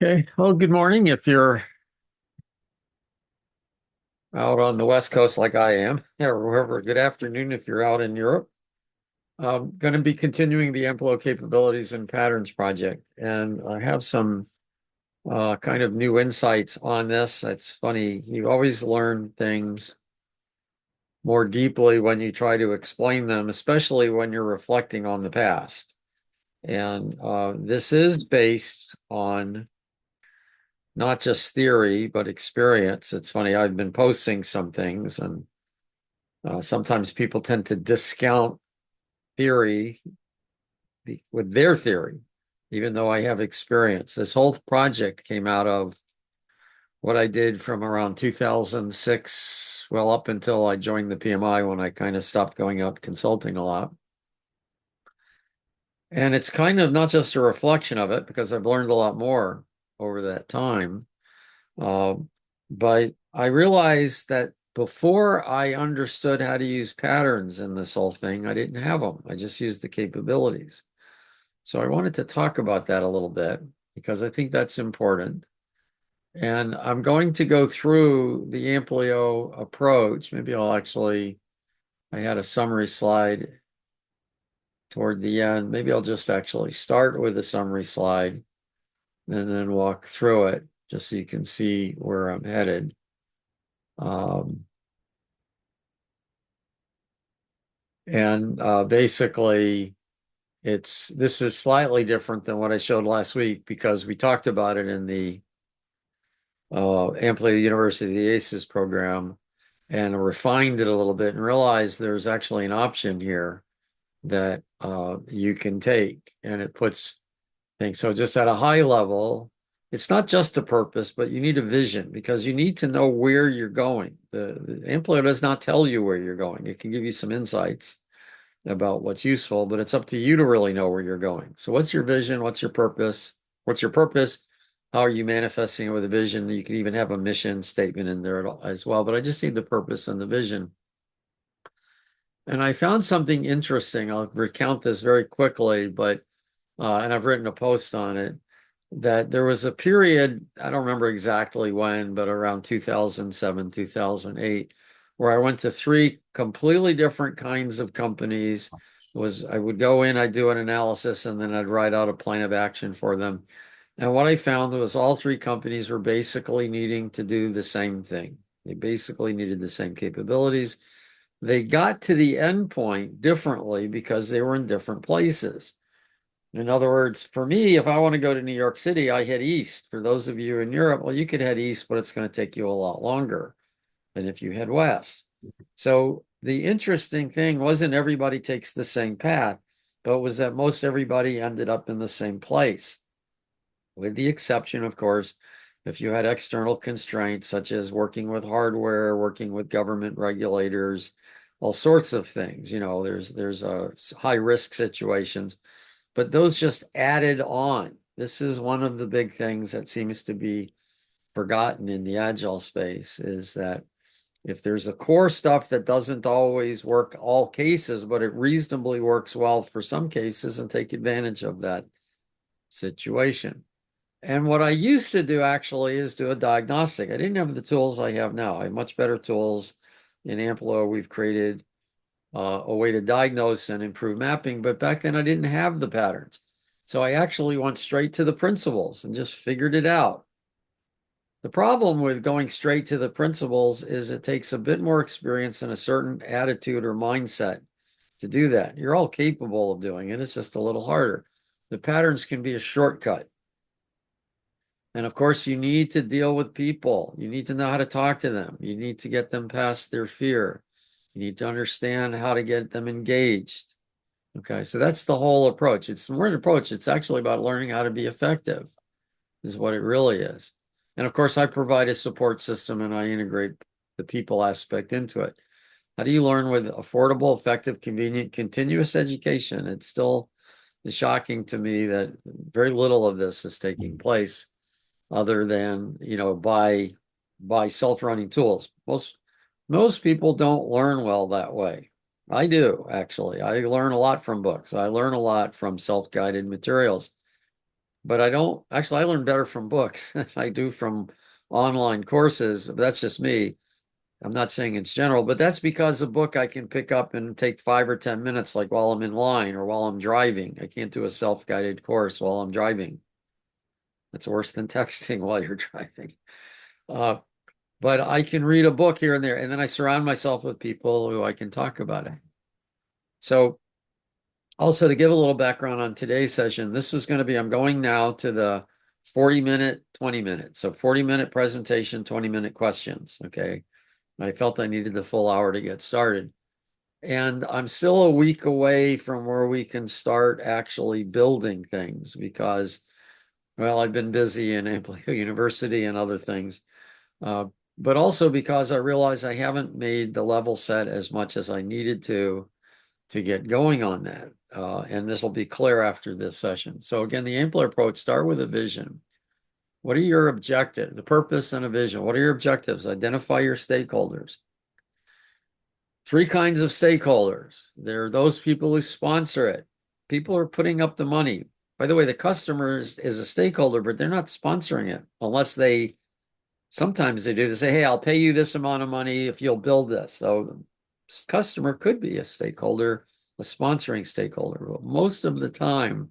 Okay. Well, good morning. If you're out on the West Coast like I am, or wherever, good afternoon if you're out in Europe. I'm going to be continuing the Amplio Capabilities and Patterns project, and I have some kind of new insights on this. It's funny, you always learn things more deeply when you try to explain them, especially when you're reflecting on the past. And this is based on not just theory, but experience. It's funny, I've been posting some things, and sometimes people tend to discount theory with their theory, even though I have experience. This whole project came out of what I did from around 2006, well, up until I joined the PMI when I kind of stopped going out consulting a lot. And it's kind of not just a reflection of it because I've learned a lot more over that time. Uh, but I realized that before I understood how to use patterns in this whole thing, I didn't have them. I just used the capabilities. So I wanted to talk about that a little bit because I think that's important. And I'm going to go through the Amplio approach. Maybe I had a summary slide toward the end. Maybe I'll just actually start with a summary slide and then walk through it just so you can see where I'm headed. Um, and basically, this is slightly different than what I showed last week because we talked about it in the Amplio University, the ACES program, and refined it a little bit and realized there's actually an option here that you can take, and it puts things. So just at a high level, it's not just a purpose, but you need a vision because you need to know where you're going. The Amplio does not tell you where you're going. It can give you some insights about what's useful, but it's up to you to really know where you're going. So what's your vision? What's your purpose? What's your purpose? How are you manifesting it with a vision? You can even have a mission statement in there as well, but I just need the purpose and the vision. And I found something interesting. I'll recount this very quickly, but and I've written a post on it, that there was a period, I don't remember exactly when, but around 2007, 2008, where I went to three completely different kinds of companies. I would go in, I'd do an analysis, and then I'd write out a plan of action for them. And what I found was all three companies were basically needing to do the same thing. They basically needed the same capabilities. They got to the end point differently because they were in different places. In other words, for me, if I want to go to New York City, I head east. For those of you in Europe, well, you could head east, but it's going to take you a lot longer than if you head west. So the interesting thing wasn't everybody takes the same path, but was that most everybody ended up in the same place, with the exception, of course, if you had external constraints such as working with hardware, working with government regulators, all sorts of things. There's high risk situations, but those just added on. This is one of the big things that seems to be forgotten in the agile space is that if there's a core stuff that doesn't always work all cases, but it reasonably works well for some cases, and take advantage of that situation. And what I used to do actually is do a diagnostic. I didn't have the tools I have now. I have much better tools. In Amplo, we've created a way to diagnose and improve mapping, but back then I didn't have the patterns. So I actually went straight to the principles and just figured it out. The problem with going straight to the principles is it takes a bit more experience and a certain attitude or mindset to do that. You're all capable of doing it, it's just a little harder. The patterns can be a shortcut. And of course, you need to deal with people. You need to know how to talk to them. You need to get them past their fear. You need to understand how to get them engaged. Okay, so that's the whole approach. It's more an approach. It's actually about learning how to be effective, is what it really is. And of course, I provide a support system and I integrate the people aspect into it. How do you learn with affordable, effective, convenient, continuous education? It's still shocking to me that very little of this is taking place other than, by self-running tools. Most people don't learn well that way. I do, actually. I learn a lot from books. I learn a lot from self-guided materials. but I don't actually, I learn better from books than I do from online courses. That's just me. I'm not saying it's general, but that's because a book I can pick up and take 5 or 10 minutes, like while I'm in line or while I'm driving. I can't do a self-guided course while I'm driving. That's worse than texting while you're driving. Uh, but I can read a book here and there, and then I surround myself with people who I can talk about it. So, also to give a little background on today's session, this is going to be, I'm going now to the 40-minute, 20-minute. So 40-minute presentation, 20-minute questions. Okay. I felt I needed the full hour to get started. And I'm still a week away from where we can start actually building things because, well, I've been busy in Amplio University and other things. Uh, but also because I realize I haven't made the level set as much as I needed to get going on that. And this will be clear after this session. So again, the Ampler approach, start with a vision. What are your objectives? The purpose and a vision. What are your objectives? Identify your stakeholders. Three kinds of stakeholders. There are those people who sponsor it. People are putting up the money. By the way, the customer is a stakeholder, but they're not sponsoring it unless sometimes they do. They say, hey, I'll pay you this amount of money if you'll build this. So the customer could be a stakeholder, a sponsoring stakeholder. But most of the time,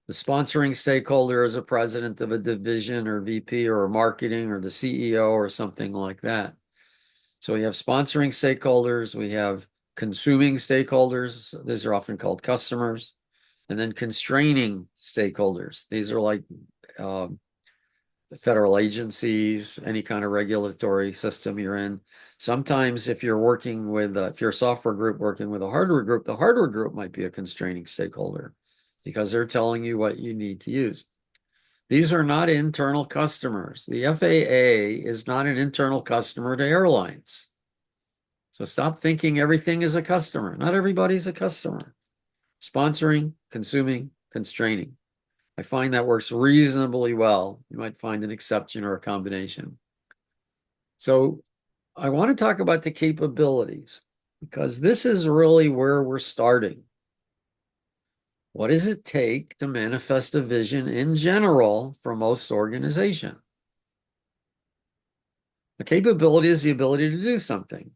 the sponsoring stakeholder is a president of a division or VP or marketing or the CEO or something like that. So we have sponsoring stakeholders, we have consuming stakeholders. These are often called customers, and then constraining stakeholders. These are like the federal agencies, any kind of regulatory system you're in. Sometimes if you're working with, if you're a software group working with a hardware group, the hardware group might be a constraining stakeholder because they're telling you what you need to use. These are not internal customers. The FAA is not an internal customer to airlines. So stop thinking everything is a customer. Not everybody's a customer. Sponsoring, consuming, constraining. I find that works reasonably well. You might find an exception or a combination. So I want to talk about the capabilities because this is really where we're starting. What does it take to manifest a vision in general for most organizations? The capability is the ability to do something.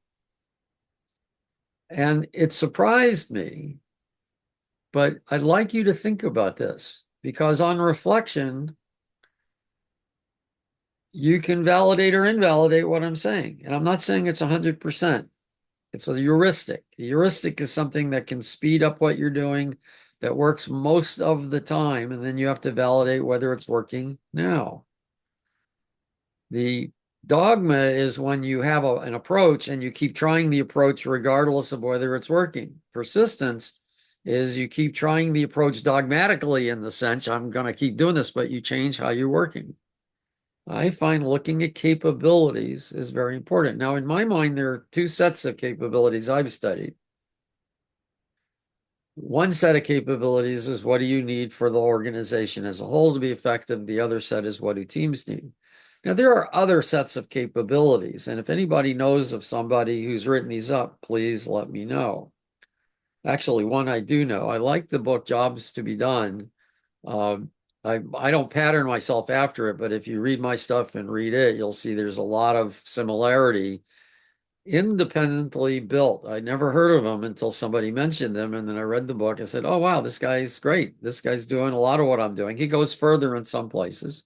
And it surprised me, but I'd like you to think about this because on reflection, you can validate or invalidate what I'm saying. And I'm not saying it's 100%. It's a heuristic. A heuristic is something that can speed up what you're doing that works most of the time. And then you have to validate whether it's working now. The dogma is when you have an approach and you keep trying the approach regardless of whether it's working. Persistence is you keep trying the approach dogmatically in the sense, I'm going to keep doing this, but you change how you're working. I find looking at capabilities is very important. Now, in my mind, there are two sets of capabilities I've studied. One set of capabilities is what do you need for the organization as a whole to be effective? The other set is what do teams need? Now, there are other sets of capabilities, and if anybody knows of somebody who's written these up, please let me know. Actually, one I do know. I like the book Jobs to be Done. Uh, I don't pattern myself after it, but if you read my stuff and read it, you'll see there's a lot of similarity. Independently built. I never heard of them until somebody mentioned them, and then I read the book. I said, "Oh wow, this guy's great. This guy's doing a lot of what I'm doing." He goes further in some places.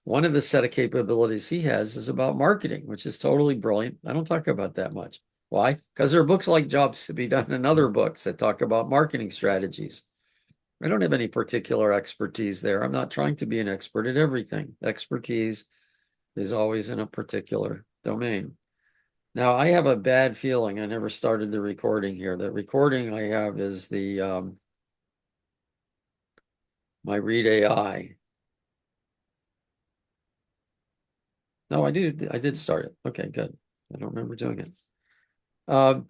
One of the set of capabilities he has is about marketing, which is totally brilliant. I don't talk about that much. Why? Because there are books like Jobs to be Done and other books that talk about marketing strategies. I don't have any particular expertise there. I'm not trying to be an expert at everything. Expertise is always in a particular domain. Now, I have a bad feeling. I never started the recording here. The recording I have is the my Read AI. No, I did start it. Okay, good. I don't remember doing it. Um,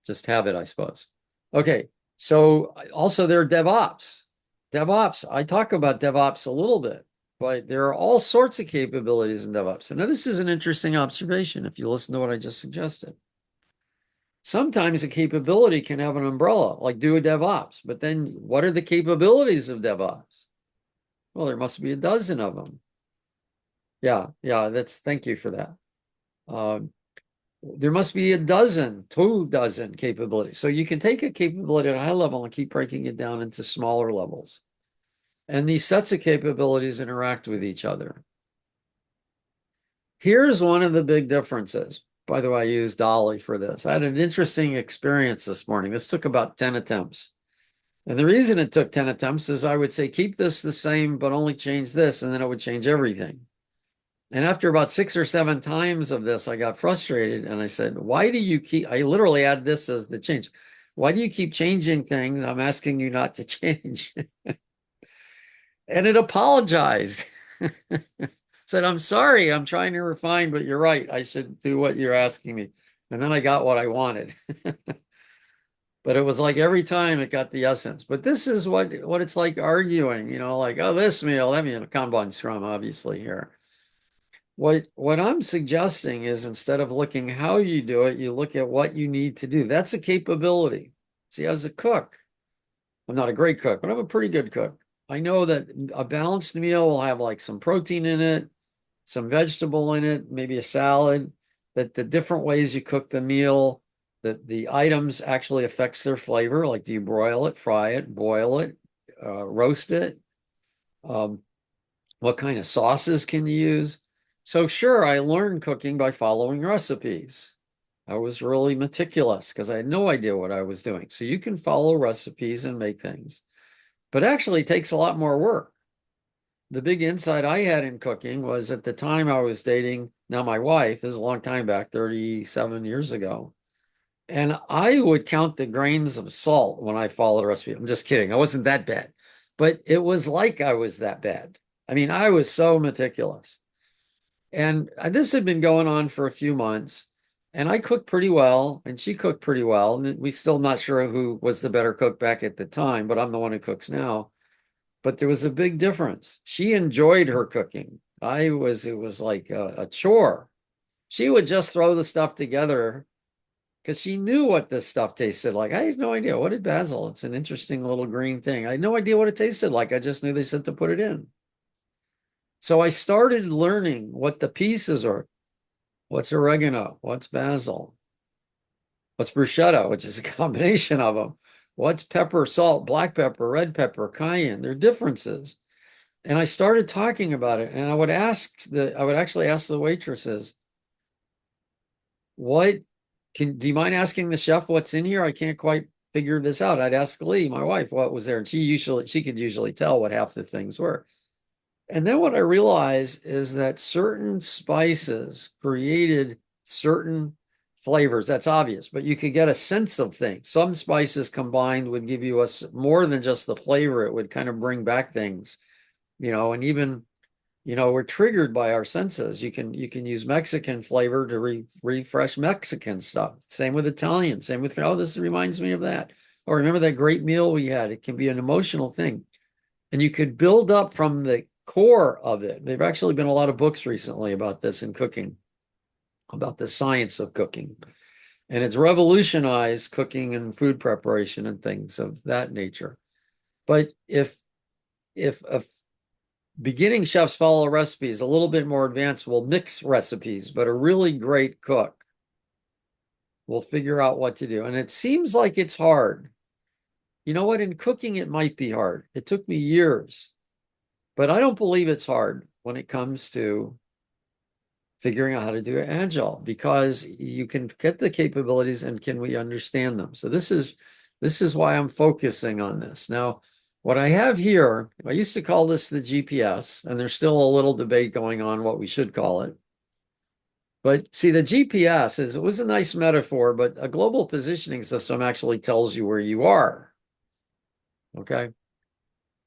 just have it, I suppose. Okay, so also there are DevOps. DevOps, I talk about DevOps a little bit, but there are all sorts of capabilities in DevOps. And now this is an interesting observation if you listen to what I just suggested. Sometimes a capability can have an umbrella, like do a DevOps. But then what are the capabilities of DevOps? Well, there must be a dozen of them. Yeah, yeah, thank you for that. Um, there must be a dozen, 2 dozen capabilities. So you can take a capability at a high level and keep breaking it down into smaller levels. And these sets of capabilities interact with each other. Here's one of the big differences. By the way, I used Dolly for this. I had an interesting experience this morning. This took about 10 attempts. And the reason it took 10 attempts is I would say, keep this the same, but only change this, and then it would change everything. And after about 6 or 7 times of this, I got frustrated and I said, why do you keep, I literally add this as the change. Why do you keep changing things? I'm asking you not to change. And it apologized. Said, I'm sorry, I'm trying to refine, but you're right. I should do what you're asking me. And then I got what I wanted. But it was like every time it got the essence. But this is what it's like arguing, like, oh, this meal, that meal, Kanban Scrum, obviously here. What I'm suggesting is instead of looking how you do it, you look at what you need to do. That's a capability. See, as a cook, I'm not a great cook, but I'm a pretty good cook. I know that a balanced meal will have like some protein in it, some vegetable in it, maybe a salad, that the different ways you cook the meal, that the items actually affects their flavor. Like, do you broil it, fry it, boil it, roast it? Um, what kind of sauces can you use? So sure, I learned cooking by following recipes. I was really meticulous because I had no idea what I was doing. So you can follow recipes and make things, but actually it takes a lot more work. The big insight I had in cooking was at the time I was dating, now my wife, this is a long time back, 37 years ago. And I would count the grains of salt when I followed a recipe. I'm just kidding. I wasn't that bad, but it was like I was that bad. I mean, I was so meticulous. And this had been going on for a few months. And I cooked pretty well, and she cooked pretty well. And we still not sure who was the better cook back at the time, but I'm the one who cooks now. But there was a big difference. She enjoyed her cooking. It was like a chore. She would just throw the stuff together because she knew what this stuff tasted like. I had no idea. What did basil? It's an interesting little green thing. I had no idea what it tasted like. I just knew they said to put it in. So I started learning what the pieces are. What's oregano? What's basil? What's bruschetta, which is a combination of them? What's pepper, salt, black pepper, red pepper, cayenne? There are differences. And I started talking about it, and I would actually ask the waitresses, what do you mind asking the chef what's in here? I can't quite figure this out. I'd ask Lee, my wife, what was there, and she could usually tell what half the things were. And then what I realized is that certain spices created certain flavors. That's obvious, but you could get a sense of things. Some spices combined would give you more than just the flavor. It would kind of bring back things, and even, we're triggered by our senses. You can use Mexican flavor to refresh Mexican stuff. Same with Italian, same with, oh, this reminds me of that. Or remember that great meal we had? It can be an emotional thing. And you could build up from the core of it. There've actually been a lot of books recently about this in cooking, about the science of cooking. And it's revolutionized cooking and food preparation and things of that nature. But if beginning chefs follow recipes, a little bit more advanced will mix recipes, but a really great cook will figure out what to do. And it seems like it's hard. You know what? In cooking, it might be hard. It took me years, but I don't believe it's hard when it comes to figuring out how to do agile, because you can get the capabilities and can we understand them? So this is why I'm focusing on this. Now, what I have here, I used to call this the GPS, and there's still a little debate going on what we should call it. But see, the GPS it was a nice metaphor, but a global positioning system actually tells you where you are. Okay.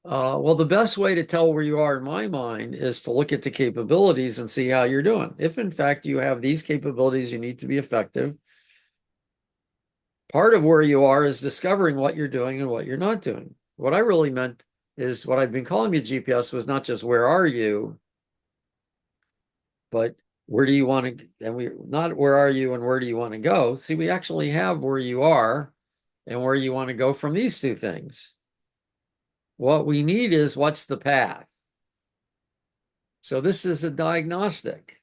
Well, the best way to tell where you are in my mind is to look at the capabilities and see how you're doing. If in fact you have these capabilities, you need to be effective. Part of where you are is discovering what you're doing and what you're not doing. What I really meant is what I've been calling the GPS was not just where are you, but where do you want to, and we not where are you and where do you want to go? See, we actually have where you are and where you want to go from these two things. What we need is what's the path? So this is a diagnostic.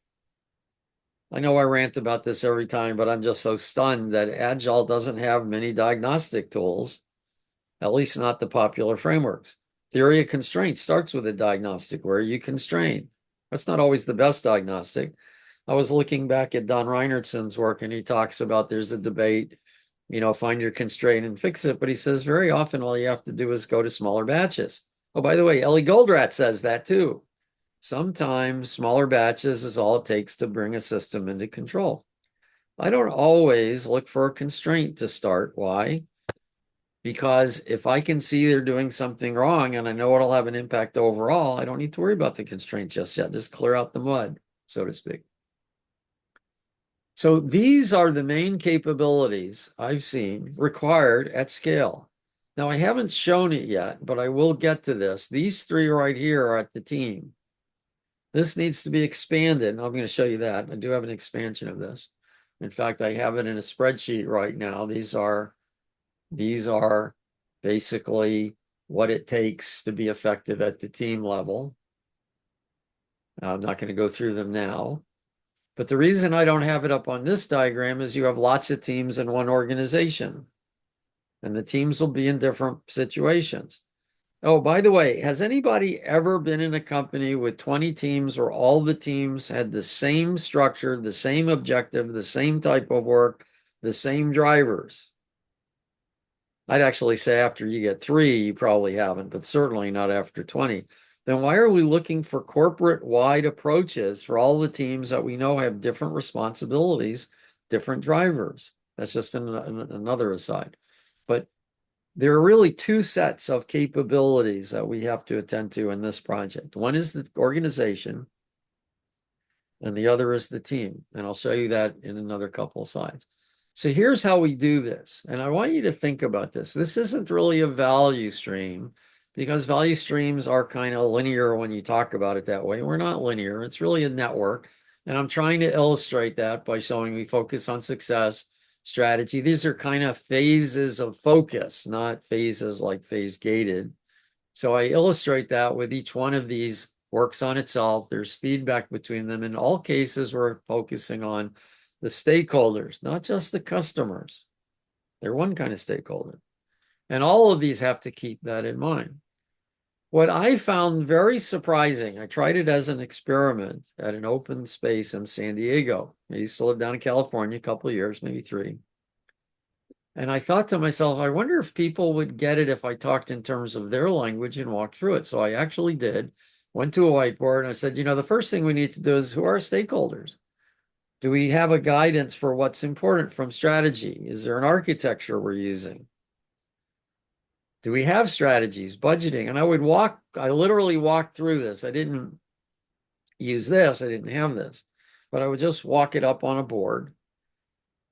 I know I rant about this every time, but I'm just so stunned that Agile doesn't have many diagnostic tools, at least not the popular frameworks. Theory of constraint starts with a diagnostic where you constrain. That's not always the best diagnostic. I was looking back at Don Reinertson's work, and he talks about there's a debate, find your constraint and fix it. But he says very often all you have to do is go to smaller batches. Oh, by the way, Ellie Goldratt says that too. Sometimes smaller batches is all it takes to bring a system into control. I don't always look for a constraint to start. Why? Because if I can see they're doing something wrong and I know it'll have an impact overall, I don't need to worry about the constraint just yet. Just clear out the mud, so to speak. So these are the main capabilities I've seen required at scale. Now, I haven't shown it yet, but I will get to this. These three right here are at the team. This needs to be expanded. And I'm going to show you that. I do have an expansion of this. In fact, I have it in a spreadsheet right now. These are basically what it takes to be effective at the team level. I'm not going to go through them now. But the reason I don't have it up on this diagram is you have lots of teams in one organization, and the teams will be in different situations. Oh, by the way, has anybody ever been in a company with 20 teams where all the teams had the same structure, the same objective, the same type of work, the same drivers? I'd actually say after you get 3, you probably haven't, but certainly not after 20. Then why are we looking for corporate-wide approaches for all the teams that we know have different responsibilities, different drivers? That's just another aside. But there are really two sets of capabilities that we have to attend to in this project. One is the organization, and the other is the team. And I'll show you that in another couple of slides. So here's how we do this. And I want you to think about this. This isn't really a value stream because value streams are kind of linear when you talk about it that way. We're not linear. It's really a network. And I'm trying to illustrate that by showing we focus on success, strategy. These are kind of phases of focus, not phases like phase gated. So I illustrate that with each one of these works on itself. There's feedback between them. In all cases, we're focusing on the stakeholders, not just the customers. They're one kind of stakeholder. And all of these have to keep that in mind. What I found very surprising, I tried it as an experiment at an open space in San Diego. I used to live down in California a couple of years, maybe 3. And I thought to myself, I wonder if people would get it if I talked in terms of their language and walked through it. So I actually did, went to a whiteboard and I said, the first thing we need to do is who are our stakeholders? Do we have a guidance for what's important from strategy? Is there an architecture we're using? Do we have strategies, budgeting? And I literally walked through this. I didn't use this, I didn't have this, but I would just walk it up on a board.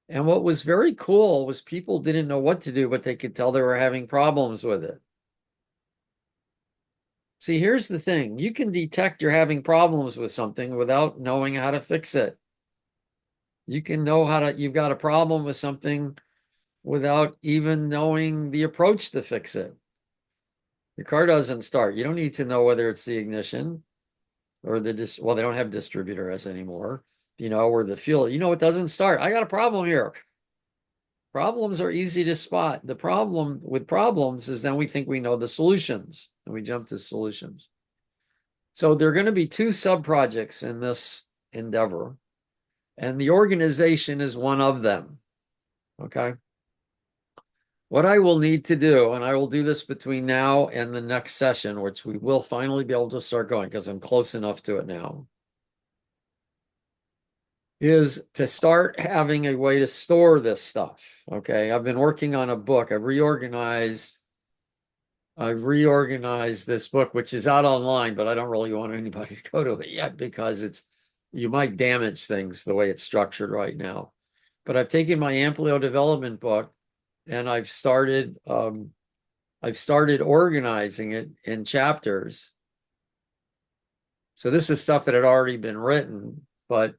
And what was very cool was people didn't know what to do, but they could tell they were having problems with it. See, here's the thing. You can detect you're having problems with something without knowing how to fix it. You can know you've got a problem with something without even knowing the approach to fix it. Your car doesn't start. You don't need to know whether it's the ignition or they don't have distributors anymore, or the fuel. It doesn't start. I got a problem here. Problems are easy to spot. The problem with problems is then we think we know the solutions and we jump to solutions. So there are going to be 2 sub-projects in this endeavor, and the organization is one of them. Okay. What I will need to do, and I will do this between now and the next session, which we will finally be able to start going because I'm close enough to it now, is to start having a way to store this stuff. Okay. I've been working on a book. I've reorganized this book, which is out online, but I don't really want anybody to go to it yet because you might damage things the way it's structured right now. But I've taken my Amplio development book and I've started organizing it in chapters. So this is stuff that had already been written, but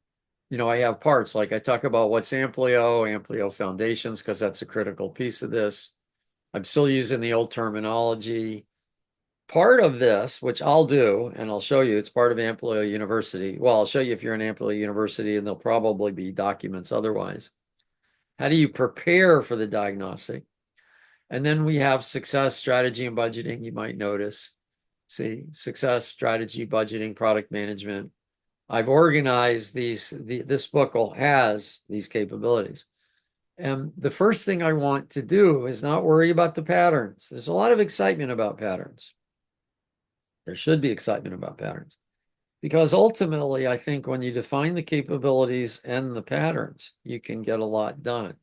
I have parts like I talk about what's Amplio foundations, because that's a critical piece of this. I'm still using the old terminology. Part of this, which I'll do, and I'll show you, it's part of Amplio University. Well, I'll show you if you're in Amplio University, and there'll probably be documents otherwise. How do you prepare for the diagnostic? And then we have success, strategy, and budgeting, you might notice. See, success, strategy, budgeting, product management. I've organized this book has these capabilities. And the first thing I want to do is not worry about the patterns. There's a lot of excitement about patterns. There should be excitement about patterns. Because ultimately, I think when you define the capabilities and the patterns, you can get a lot done.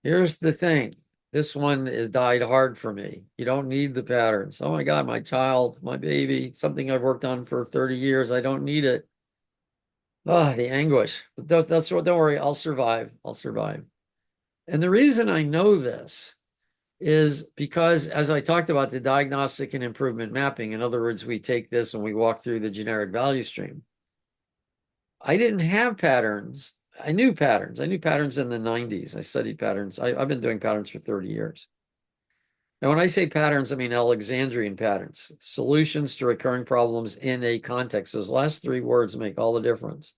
Here's the thing. This one has died hard for me. You don't need the patterns. Oh my God, my child, my baby, something I've worked on for 30 years. I don't need it. Oh, the anguish. That's what, don't worry, I'll survive. I'll survive. And the reason I know this is because, as I talked about the diagnostic and improvement mapping, in other words, we take this and we walk through the generic value stream. I didn't have patterns. I knew patterns. I knew patterns in the 90s. I studied patterns. I've been doing patterns for 30 years. Now, when I say patterns, I mean Alexandrian patterns, solutions to recurring problems in a context. Those last three words make all the difference.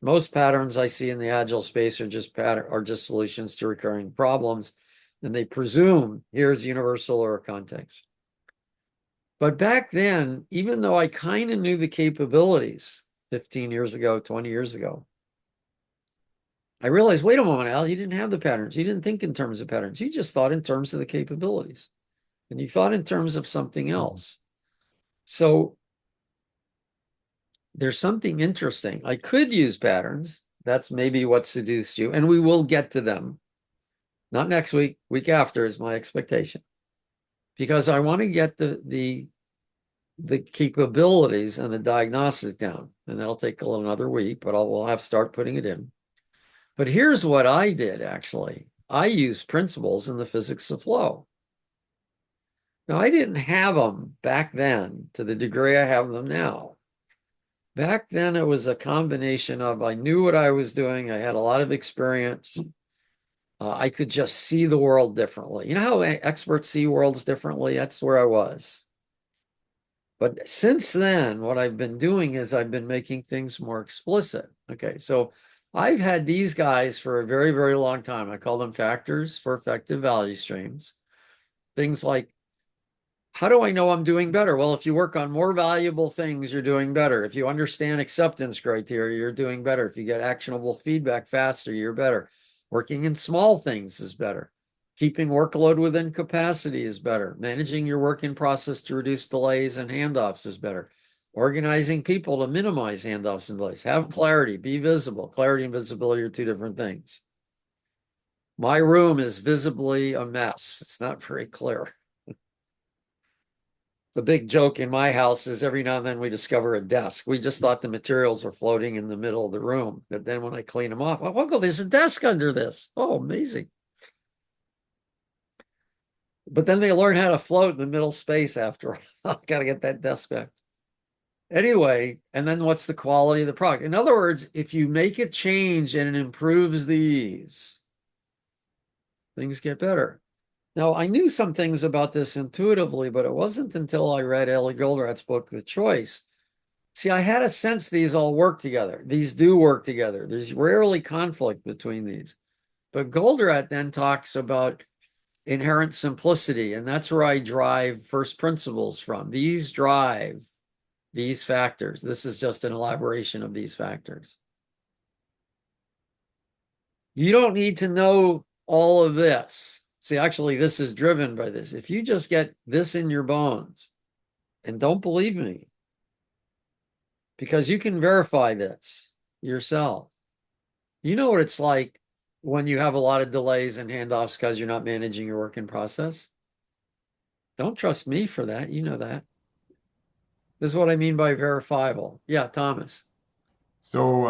Most patterns I see in the agile space are just solutions to recurring problems, and they presume here's universal or a context. But back then, even though I kind of knew the capabilities 15 years ago, 20 years ago, I realized, wait a moment, Al, you didn't have the patterns. You didn't think in terms of patterns. You just thought in terms of the capabilities. And you thought in terms of something else. So there's something interesting. I could use patterns. That's maybe what seduced you. And we will get to them. Not next week, week after is my expectation. Because I want to get the capabilities and the diagnostic down. And that'll take another week, but we'll have to start putting it in. But here's what I did actually. I used principles in the physics of flow. Now, I didn't have them back then to the degree I have them now. Back then, it was a combination of I knew what I was doing, I had a lot of experience. I could just see the world differently. You know how experts see worlds differently? That's where I was. But since then, what I've been doing is I've been making things more explicit. Okay, so I've had these guys for a very, very long time. I call them factors for effective value streams. Things like, how do I know I'm doing better? Well, if you work on more valuable things, you're doing better. If you understand acceptance criteria, you're doing better. If you get actionable feedback faster, you're better. Working in small things is better. Keeping workload within capacity is better. Managing your work in process to reduce delays and handoffs is better. Organizing people to minimize handoffs and delays. Have clarity, be visible. Clarity and visibility are two different things. My room is visibly a mess. It's not very clear. The big joke in my house is every now and then we discover a desk. We just thought the materials were floating in the middle of the room. But then when I clean them off, oh, uncle, there's a desk under this. Oh, amazing. But then they learn how to float in the middle space after. Got to get that desk back. Anyway, and then what's the quality of the product? In other words, if you make a change and it improves these, things get better. Now, I knew some things about this intuitively, but it wasn't until I read Ellie Goldratt's book, The Choice. See, I had a sense these all work together. These do work together. There's rarely conflict between these. But Goldratt then talks about inherent simplicity, and that's where I drive first principles from. These drive these factors. This is just an elaboration of these factors. You don't need to know all of this. See, actually, this is driven by this. If you just get this in your bones, and don't believe me, because you can verify this yourself. You know what it's like when you have a lot of delays and handoffs because you're not managing your work in process? Don't trust me for that. You know that. This is what I mean by verifiable. Yeah, Thomas. So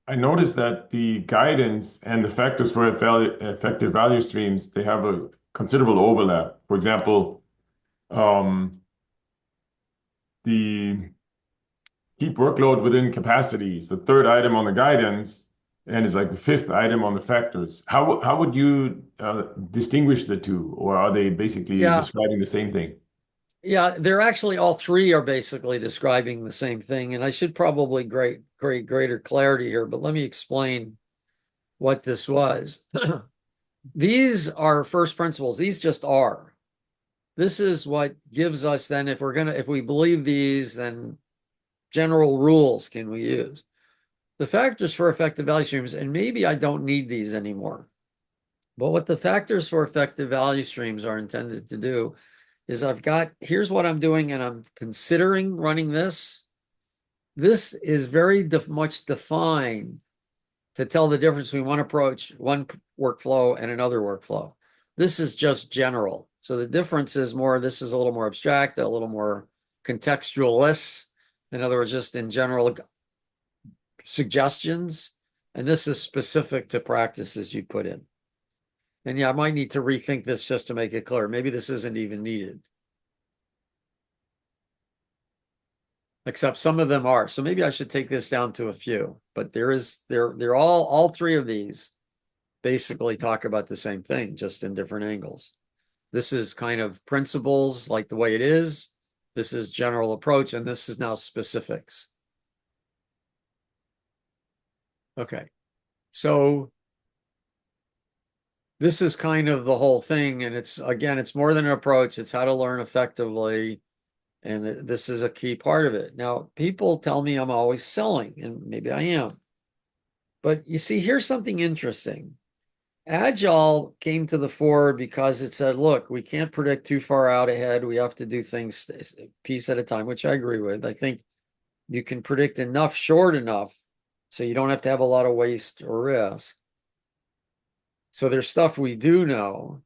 I noticed that the guidance and the factors for effective value streams, they have a considerable overlap. For example, um, the keep workload within capacities, the third item on the guidance, and it's like the fifth item on the factors. How would you distinguish the two, or are they basically Yeah, describing the same thing? yeah, they're actually all three are basically describing the same thing, and I should probably create greater clarity here, but let me explain what this was. These are first principles. These just are. This is what gives us then, if we believe these, then general rules can we use. The factors for effective value streams, and maybe I don't need these anymore, but what the factors for effective value streams are intended to do is here's what I'm doing, and I'm considering running this. This is very much defined to tell the difference between one approach, one workflow, and another workflow. This is just general. So the difference is more, this is a little more abstract, a little more contextualist. In other words, just in general suggestions. And this is specific to practices you put in. And yeah, I might need to rethink this just to make it clear. Maybe this isn't even needed, except some of them are. So maybe I should take this down to a few. But they're all three of these basically talk about the same thing, just in different angles. This is kind of principles, like the way it is. This is general approach, and this is now specifics. Okay. So this is kind of the whole thing. And it's more than an approach. It's how to learn effectively. And this is a key part of it. Now, people tell me I'm always selling, and maybe I am. But you see, here's something interesting. Agile came to the fore because it said, look, we can't predict too far out ahead. We have to do things a piece at a time, which I agree with. I think you can predict enough short enough so you don't have to have a lot of waste or risk. So there's stuff we do know.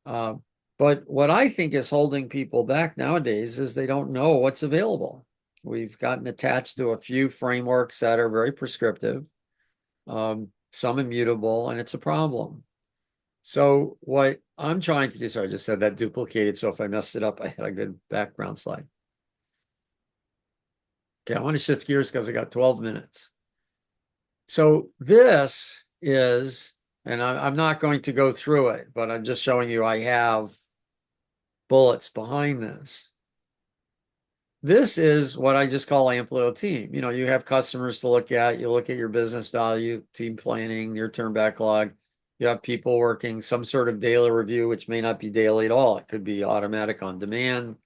Uh, but what I think is holding people back nowadays is they don't know what's available. We've gotten attached to a few frameworks that are very prescriptive, some immutable, and it's a problem. So what I'm trying to do, sorry, I just said that duplicated. So if I messed it up, I had a good background slide. Okay, I want to shift gears because I got 12 minutes. So this is, and I'm not going to go through it, but I'm just showing you I have bullets behind this. This is what I just call Amplio team. You know, you have customers to look at, you look at your business value, team planning, near-term backlog. You have people working some sort of daily review, which may not be daily at all. It could be automatic on demand,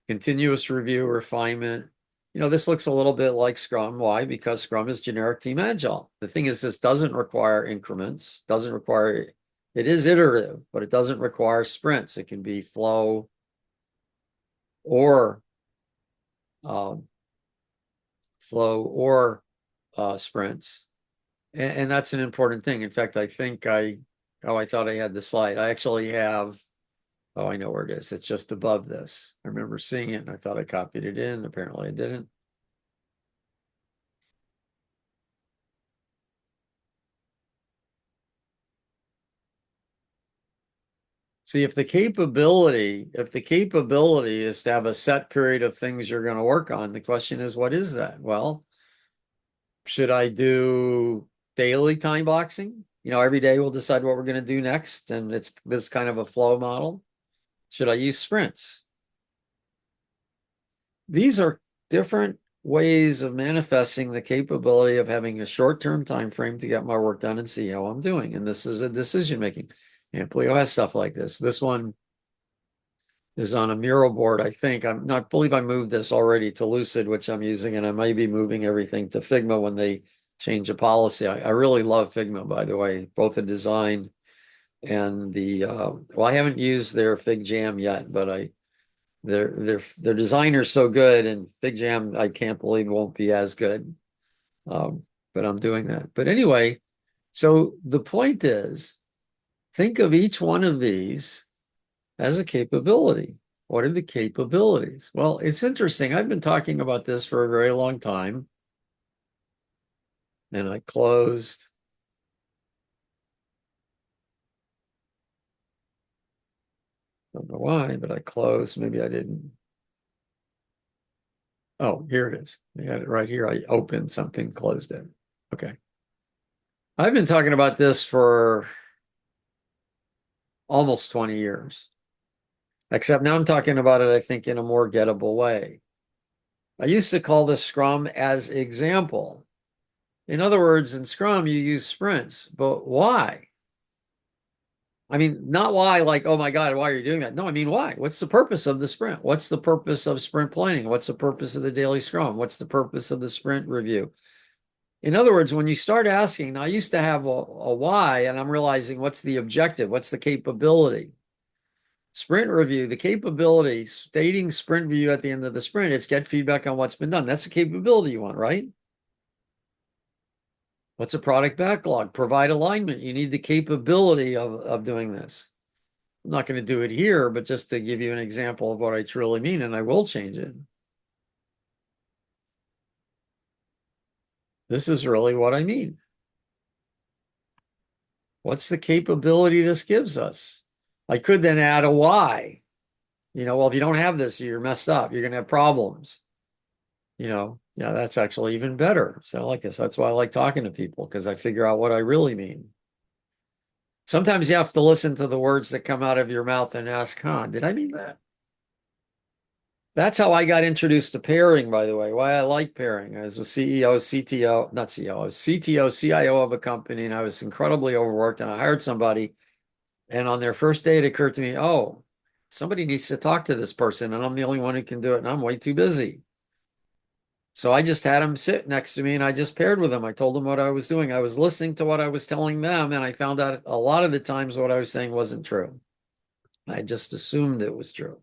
continuous review, refinement. You know, this looks a little bit like Scrum. Why? Because Scrum is generic team agile. The thing is, this doesn't require increments, doesn't require, it is iterative, but it doesn't require sprints. It can be flow or um, sprints. And that's an important thing. In fact, I thought I had the slide. I actually have, oh, I know where it is. It's just above this. I remember seeing it and I thought I copied it in. Apparently I didn't. See, if the capability is to have a set period of things you're going to work on, the question is, what is that? Well, should I do daily time boxing? You know, every day we'll decide what we're going to do next, and it's this kind of a flow model. Should I use sprints? These are different ways of manifesting the capability of having a short-term time frame to get my work done and see how I'm doing. And this is a decision making. Amplio has stuff like this. This one is on a mural board, I think. I'm not believe I moved this already to Lucid, which I'm using, and I might be moving everything to Figma when they change the policy. I really love Figma, by the way, both the design and well, I haven't used their Fig Jam yet, but their designer's so good, and Fig Jam I can't believe won't be as good. Um, but I'm doing that. But anyway, so the point is, think of each one of these as a capability. What are the capabilities? Well, it's interesting. I've been talking about this for a very long time, and I closed. Don't know why, but I closed. Maybe I didn't. Oh, here it is. I got it right here. I opened something, closed it. Okay. I've been talking about this for almost 20 years, except now I'm talking about it, I think, in a more gettable way. I used to call this Scrum as example. In other words, in Scrum, you use sprints, but why? I mean, not why, like, oh my God, why are you doing that? No, I mean, why? What's the purpose of the sprint? What's the purpose of sprint planning? What's the purpose of the daily Scrum? What's the purpose of the sprint review? In other words, when you start asking, now I used to have a why, and I'm realizing what's the objective? What's the capability? Sprint review, the capability, stating sprint review at the end of the sprint, it's get feedback on what's been done. That's the capability you want, right? What's a product backlog? Provide alignment. You need the capability of doing this. I'm not going to do it here, but just to give you an example of what I truly mean, and I will change it. This is really what I mean. What's the capability this gives us? I could then add a why. Well, if you don't have this, you're messed up. You're going to have problems. Yeah, that's actually even better. So, like this, that's why I like talking to people because I figure out what I really mean. Sometimes you have to listen to the words that come out of your mouth and ask, huh, did I mean that? That's how I got introduced to pairing, by the way, why I like pairing. I was a CEO, CTO, not CEO, I was CTO, CIO of a company, and I was incredibly overworked. And I hired somebody, and on their first day, it occurred to me, oh, somebody needs to talk to this person, and I'm the only one who can do it, and I'm way too busy. So I just had him sit next to me and I just paired with him. I told him what I was doing. I was listening to what I was telling them, and I found out a lot of the times what I was saying wasn't true. I just assumed it was true.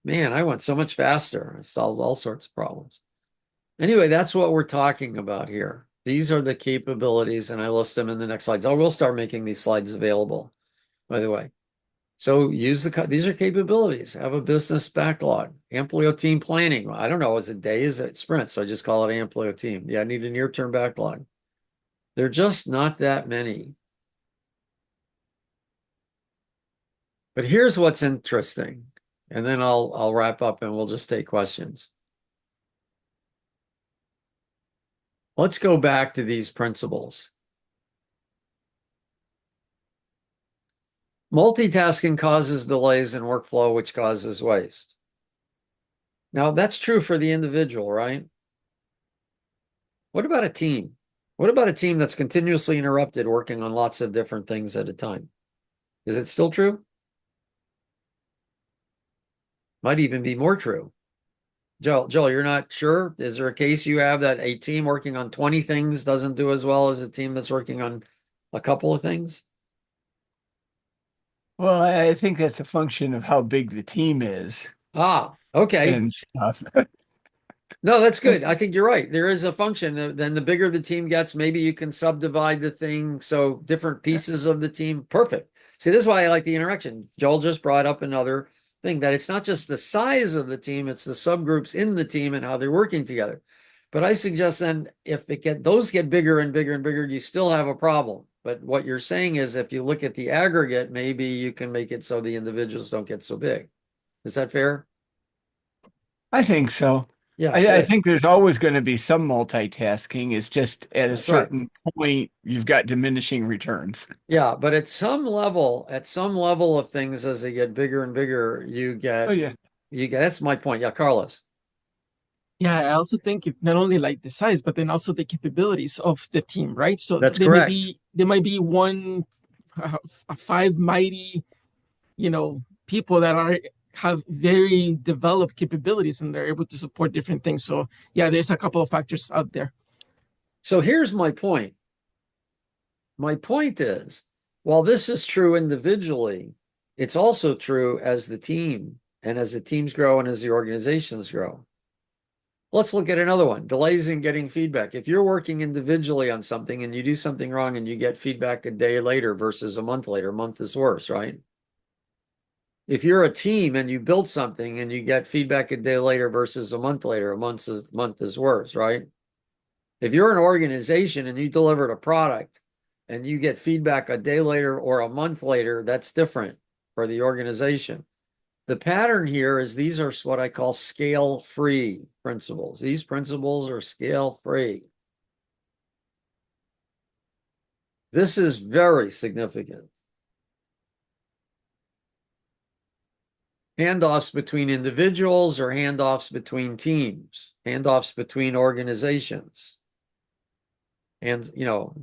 Man, I went so much faster. I solved all sorts of problems. Anyway, that's what we're talking about here. These are the capabilities, and I list them in the next slides. I will start making these slides available, by the way. So these are capabilities. Have a business backlog. Amplio team planning. I don't know, is it day? Is it sprint? So I just call it Amplio team. Yeah, I need a near-term backlog. They're just not that many. But here's what's interesting. And then I'll wrap up and we'll just take questions. Let's go back to these principles. Multitasking causes delays in workflow, which causes waste. Now, that's true for the individual, right? What about a team? What about a team that's continuously interrupted working on lots of different things at a time? Is it still true? Might even be more true. Joel, you're not sure? Is there a case you have that a team working on 20 things doesn't do as well as a team that's working on a couple of things? Well, I think that's a function of how big the team is Ah, okay. and stuff. No, that's good. I think you're right. There is a function. Then the bigger the team gets, maybe you can subdivide the thing so different pieces of the team. Perfect. See, this is why I like the interaction. Joel just brought up another thing that it's not just the size of the team, it's the subgroups in the team and how they're working together. But I suggest then if those get bigger and bigger and bigger, you still have a problem. But what you're saying is if you look at the aggregate, maybe you can make it so the individuals don't get so big. Is that fair? I think so. Yeah, I good. think there's always going to be some multitasking. It's just at a That's right. certain point, you've got diminishing returns. Yeah, but at some level of things as they get bigger and bigger, Oh, yeah. that's my point. Yeah, Carlos. Yeah, I also think it not only like the size, but then also the capabilities of the team, right? So That's correct. there might be one five mighty, people that are have very developed capabilities and they're able to support different things. So yeah, there's a couple of factors out there. So here's my point. My point is, while this is true individually, it's also true as the team and as the teams grow and as the organizations grow. Let's look at another one, delays in getting feedback. If you're working individually on something and you do something wrong and you get feedback a day later versus a month later, a month is worse, right? If you're a team and you build something and you get feedback a day later versus a month later, month is worse, right? If you're an organization and you delivered a product and you get feedback a day later or a month later, that's different for the organization. the pattern here is these are what I call scale-free principles. These principles are scale-free. This is very significant. Handoffs between individuals or handoffs between teams, handoffs between organizations. And, you know,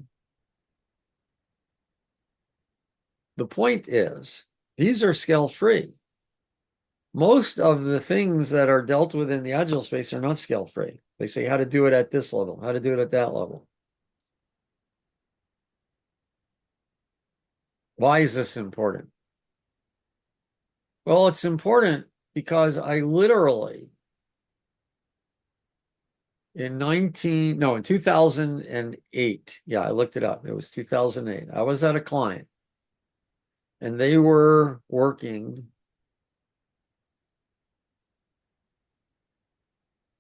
the point is, these are scale-free. Most of the things that are dealt with in the agile space are not scale-free. They say how to do it at this level, how to do it at that level. Why is this important? Well, it's important because I literally, in 2008, yeah, I looked it up. It was 2008. I was at a client and they were working.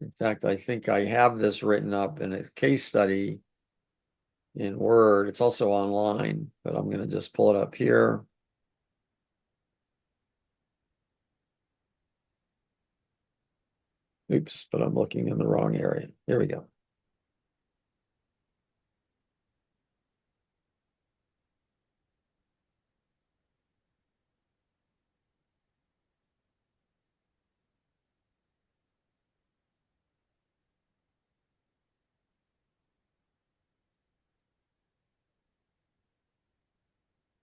In fact, I think I have this written up in a case study in Word. It's also online, but I'm going to just pull it up here. Oops, but I'm looking in the wrong area. Here we go.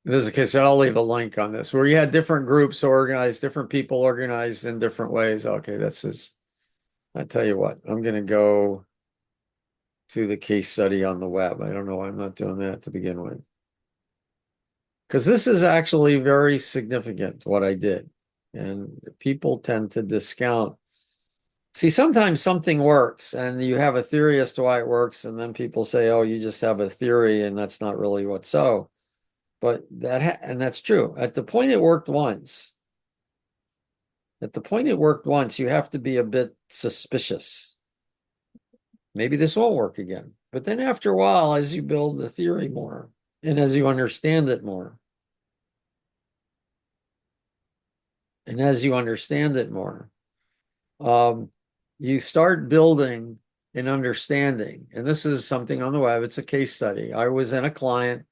This is a case, I'll leave a link on this, where you had different groups organized, different people organized in different ways. Okay, this is, I tell you what, I'm going to go to the case study on the web. I don't know why I'm not doing that to begin with. Because this is actually very significant, what I did. And people tend to discount. See, sometimes something works and you have a theory as to why it works, and then people say, oh, you just have a theory and that's not really what's so. But and that's true. At the point it worked once, you have to be a bit suspicious. Maybe this won't work again. But then after a while, as you build the theory more and as you understand it more, you start building an understanding. And this is something on the web. It's a case study. I was in a client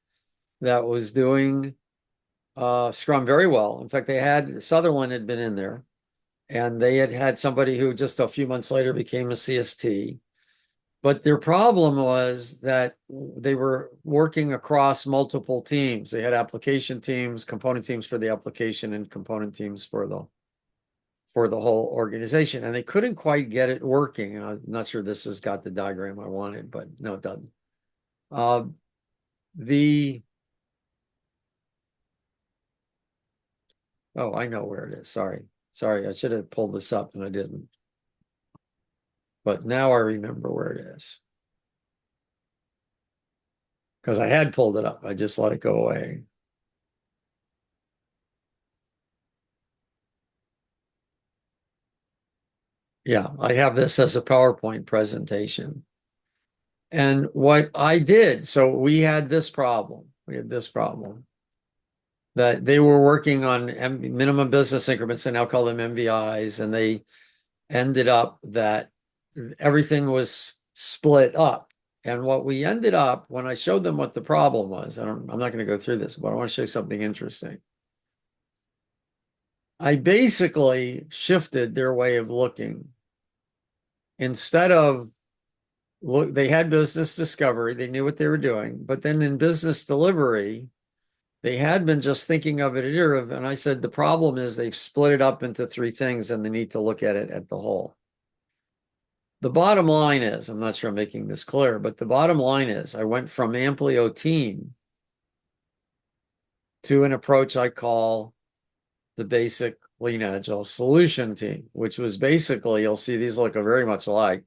that was doing Scrum very well. In fact, Sutherland had been in there, and they had somebody who just a few months later became a CST. But their problem was that they were working across multiple teams. They had application teams, component teams for the application, and component teams for the whole organization. And they couldn't quite get it working. And I'm not sure this has got the diagram I wanted, but no, it doesn't. Oh, I know where it is. Sorry, I should have pulled this up and I didn't. But now I remember where it is. Because I had pulled it up. I just let it go away. Yeah, I have this as a PowerPoint presentation. And what I did, so we had this problem. That they were working on minimum business increments, they now call them MVIs, and they ended up that everything was split up. And what we ended up, when I showed them what the problem was, I'm not going to go through this, but I want to show you something interesting. I basically shifted their way of looking. Instead of they had business discovery, they knew what they were doing, but then in business delivery, they had been just thinking of it iterative. And I said, the problem is they've split it up into three things and they need to look at it at the whole. The bottom line is, I'm not sure I'm making this clear, but the bottom line is I went from Amplio team to an approach I call the basic lean agile solution team, which was basically, you'll see these look very much alike.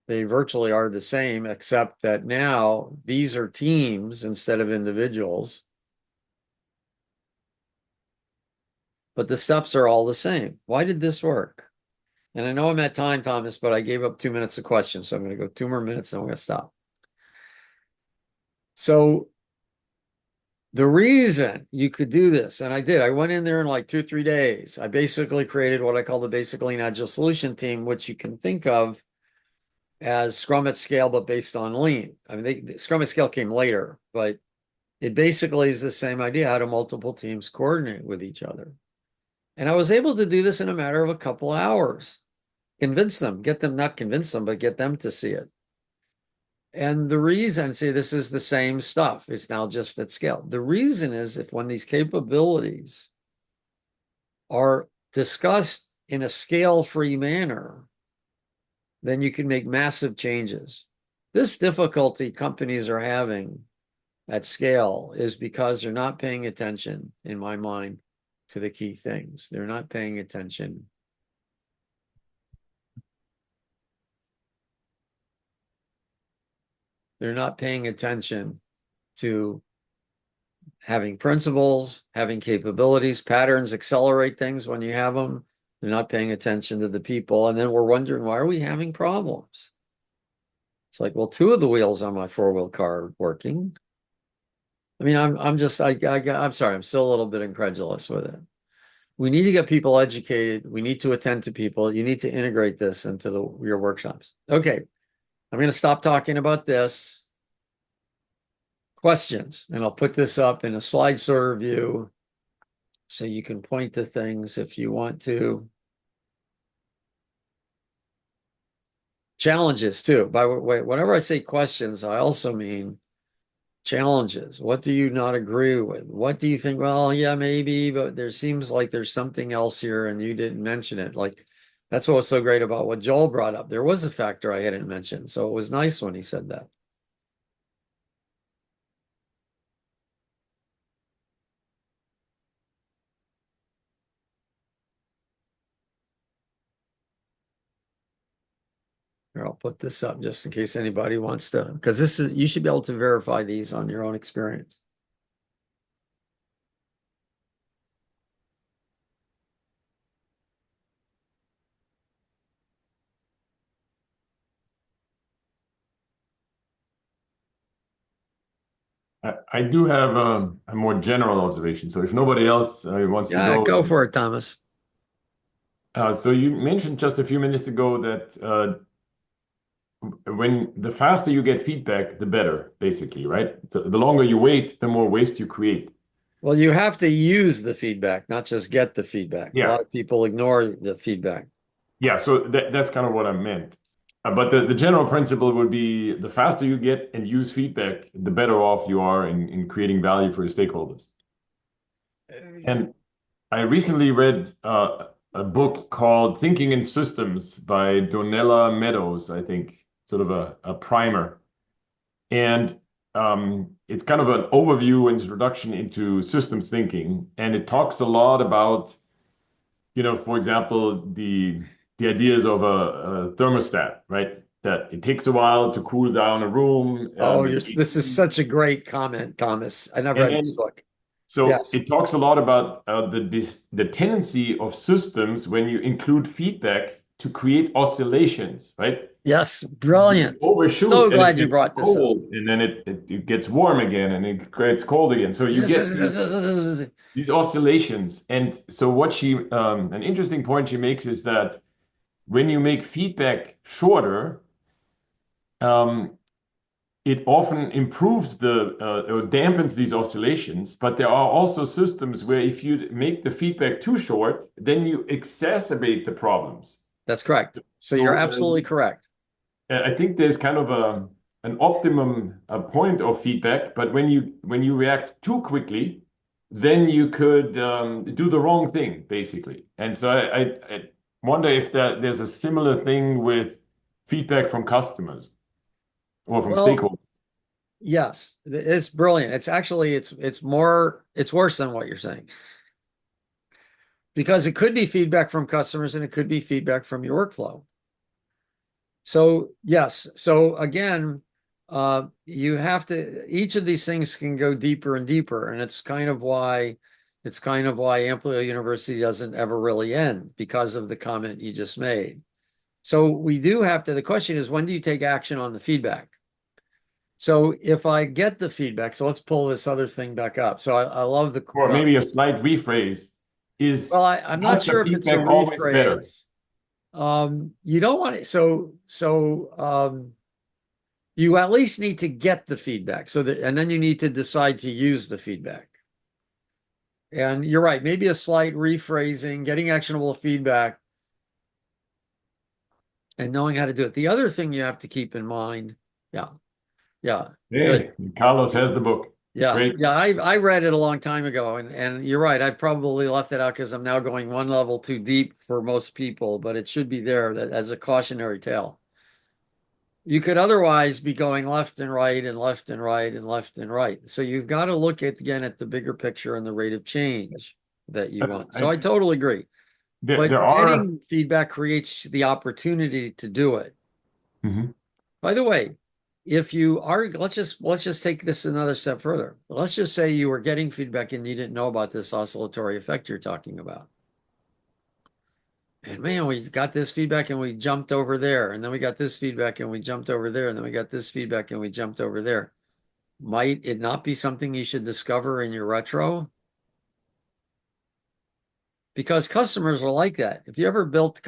They virtually are the same, except that now these are teams instead of individuals. But the steps are all the same. Why did this work? And I know I'm at time, Thomas, but I gave up 2 minutes of questions. So I'm going to go 2 more minutes and I'm going to stop. So The reason you could do this, and I did, I went in there in like 2 or 3 days. I basically created what I call the Basic Lean Agile Solution Team, which you can think of as Scrum at Scale, but based on Lean. I mean, Scrum at Scale came later, but it basically is the same idea, how do multiple teams coordinate with each other. And I was able to do this in a matter of a couple hours. Convince them, get them, not convince them, but get them to see it. And the reason, see, this is the same stuff. It's now just at scale. The reason is if when these capabilities are discussed in a scale-free manner, then you can make massive changes. This difficulty companies are having at scale is because they're not paying attention, in my mind, to the key things. They're not paying attention. They're not paying attention to having principles, having capabilities, patterns accelerate things when you have them. They're not paying attention to the people. And then we're wondering, why are we having problems? It's like, well, two of the wheels on my four-wheel car are working. I mean, I'm sorry, I'm still a little bit incredulous with it. We need to get people educated. We need to attend to people. You need to integrate this into your workshops. Okay, I'm going to stop talking about this. Questions, and I'll put this up in a slide sort of view so you can point to things if you want to. Challenges too. By the way, whenever I say questions, I also mean challenges. What do you not agree with? What do you think? Well, yeah, maybe, but there seems like there's something else here and you didn't mention it. Like that's what was so great about what Joel brought up. There was a factor I hadn't mentioned. So it was nice when he said that. Here, I'll put this up just in case anybody wants to, because this is, you should be able to verify these on your own experience. I do have a more general observation. So if nobody else wants to Yeah, go, go for it, Thomas. so you mentioned just a few minutes ago that when the faster you get feedback, the better, basically, right? The longer you wait, the more waste you create. Well, you have to use the feedback, not just get the feedback. A Yeah, lot of people ignore the feedback. yeah. So that's kind of what I meant. But the general principle would be the faster you get and use feedback, the better off you are in creating value for your stakeholders. And I recently read a book called Thinking in Systems by Donella Meadows, I think, sort of a primer. And it's kind of an overview introduction into systems thinking. And it talks a lot about, for example, the ideas of a thermostat, right? That it takes a while to cool down a room. Oh, this is such a great comment, Thomas. I never And read this then book. So Yes. it talks a lot about the tendency of systems when you include feedback to create oscillations, right? Yes, You brilliant. So overshoot and it glad you gets brought this up. cold, and then it gets warm again, and it gets cold again. So you get these oscillations. And so an interesting point she makes is that when you make feedback shorter, um, it often improves or dampens these oscillations, but there are also systems where if you make the feedback too short, then you exacerbate the problems. That's correct. So you're So absolutely correct. I think there's kind of an optimum point of feedback, but when you react too quickly, then you could do the wrong thing, basically. And so I wonder if there's a similar thing with feedback from customers or from Well, stakeholders. yes, it's brilliant. It's actually it's worse than what you're saying. Because it could be feedback from customers and it could be feedback from your workflow. So yes, so again, you have to, each of these things can go deeper and deeper, and it's kind of why Amplio University doesn't ever really end, because of the comment you just made. So we do have to, the question is, when do you take action on the feedback? So if I get the feedback, so let's pull this other thing back up. So I love the Or maybe a slight rephrase is, well, I'm not was the sure if it's a feedback always better? rephrase. You don't want it. You at least need to get the feedback so that, and then you need to decide to use the feedback. And you're right, maybe a slight rephrasing, getting actionable feedback, and knowing how to do it. The other thing you have to keep in mind, yeah, yeah, good. Hey, Carlos has the book. Yeah, Great. yeah, I read it a long time ago, and you're right. I probably left it out because I'm now going one level too deep for most people, but it should be there that as a cautionary tale. You could otherwise be going left and right and left and right and left and right. So you've got to look at again at the bigger picture and the rate of change that you want. So I totally agree. But There are. getting feedback creates the opportunity to do it. Mhm. By the way, if you are, let's just take this another step further. Let's just say you were getting feedback and you didn't know about this oscillatory effect you're talking about. And man, we got this feedback and we jumped over there. And then we got this feedback and we jumped over there. And then we got this feedback and we jumped over there. Might it not be something you should discover in your retro? Because customers are like that. If you ever built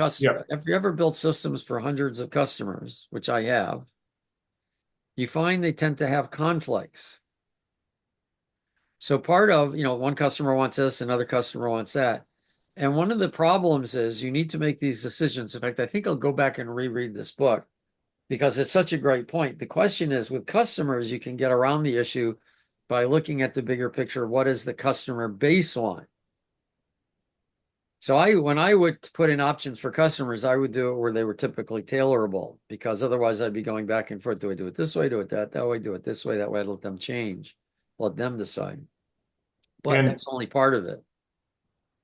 systems for hundreds of customers, which I have, you find they tend to have conflicts. So part of, one customer wants this, another customer wants that. And one of the problems is you need to make these decisions. In fact, I think I'll go back and reread this book because it's such a great point. The question is with customers, you can get around the issue by looking at the bigger picture. What does the customer base want? So when I would put in options for customers, I would do it where they were typically tailorable because otherwise I'd be going back and forth. Do I do it this way? Do it that way? Do it this way? That way? I'd let them change, let them decide. But And that's only part of it.